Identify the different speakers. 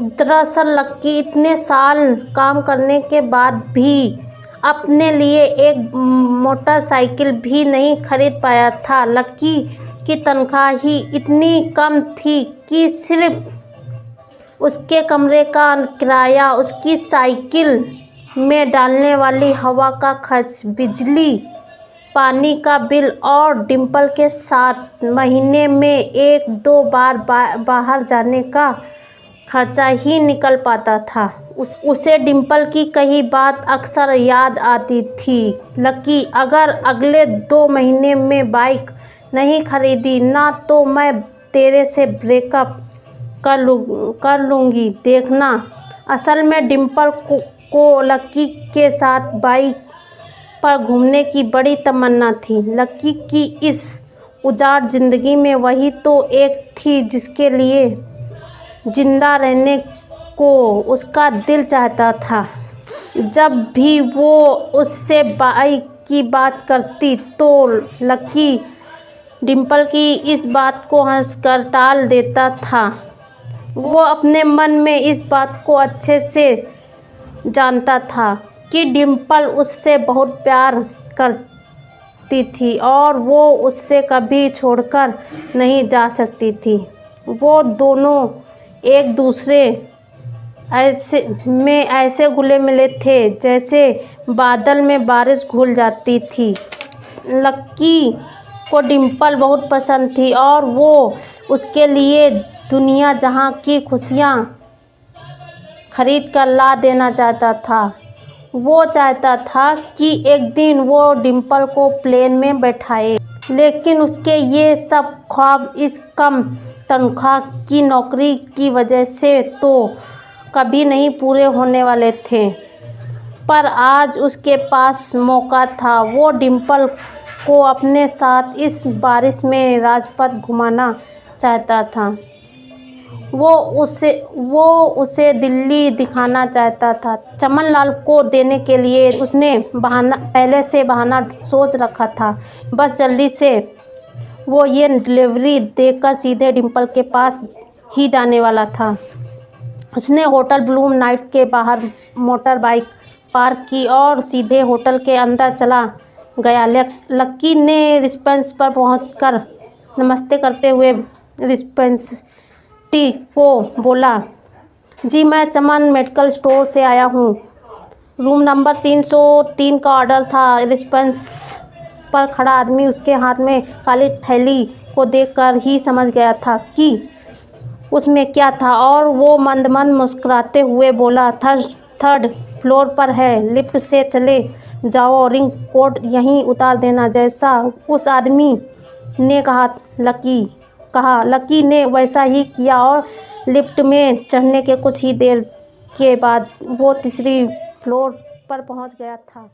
Speaker 1: दरअसल लक्की इतने साल काम करने के बाद भी अपने लिए एक मोटरसाइकिल भी नहीं खरीद पाया था। लक्की की तनख्वाह ही इतनी कम थी कि सिर्फ उसके कमरे का किराया, उसकी साइकिल में डालने वाली हवा का खर्च, बिजली पानी का बिल और डिंपल के साथ महीने में 1-2 बार बाहर जाने का खर्चा ही निकल पाता था। उसे डिंपल की कही बात अक्सर याद आती थी। लक्की, अगर अगले 2 महीने में बाइक नहीं खरीदी ना तो मैं तेरे से ब्रेकअप कर लूँगी, देखना। असल में डिंपल को लक्की के साथ बाइक पर घूमने की बड़ी तमन्ना थी। लक्की की इस उजाड़ ज़िंदगी में वही तो एक थी जिसके लिए जिंदा रहने को उसका दिल चाहता था। जब भी वो उससे बाइक की बात करती तो लक्की डिंपल की इस बात को हंसकर टाल देता था। वो अपने मन में इस बात को अच्छे से जानता था कि डिंपल उससे बहुत प्यार करती थी और वो उससे कभी छोड़कर नहीं जा सकती थी। वो दोनों एक दूसरे ऐसे घुले मिले थे जैसे बादल में बारिश घुल जाती थी। लक्की को डिंपल बहुत पसंद थी और वो उसके लिए दुनिया जहां की खुशियां खरीद कर ला देना चाहता था। वो चाहता था कि एक दिन वो डिंपल को प्लेन में बैठाए, लेकिन उसके ये सब ख्वाब इस कम तनख्वाह की नौकरी की वजह से तो कभी नहीं पूरे होने वाले थे। पर आज उसके पास मौका था। वो डिंपल को अपने साथ इस बारिश में राजपथ घुमाना चाहता था। वो उसे दिल्ली दिखाना चाहता था। चमनलाल को देने के लिए उसने पहले से बहाना सोच रखा था। बस जल्दी से वो ये डिलीवरी देकर सीधे डिंपल के पास ही जाने वाला था। उसने होटल ब्लू नाइट के बाहर मोटर बाइक पार्क की और सीधे होटल के अंदर चला गया। लक्की ने रिसेप्शन पर पहुंचकर नमस्ते करते हुए रिसेप्शनिस्ट को बोला, जी मैं चमन मेडिकल स्टोर से आया हूँ। रूम नंबर 303 का ऑर्डर था। रिसेप्शन पर खड़ा आदमी उसके हाथ में काली थैली को देखकर ही समझ गया था कि उसमें क्या था और वो मंद मंद मुस्कुराते हुए बोला, थर्ड फ्लोर पर है, लिफ्ट से चले जाओ, रिंग कोट यहीं उतार देना, जैसा उस आदमी ने कहा। लक्की ने वैसा ही किया और लिफ्ट में चढ़ने के कुछ ही देर के बाद वो तीसरी फ्लोर पर पहुंच गया था।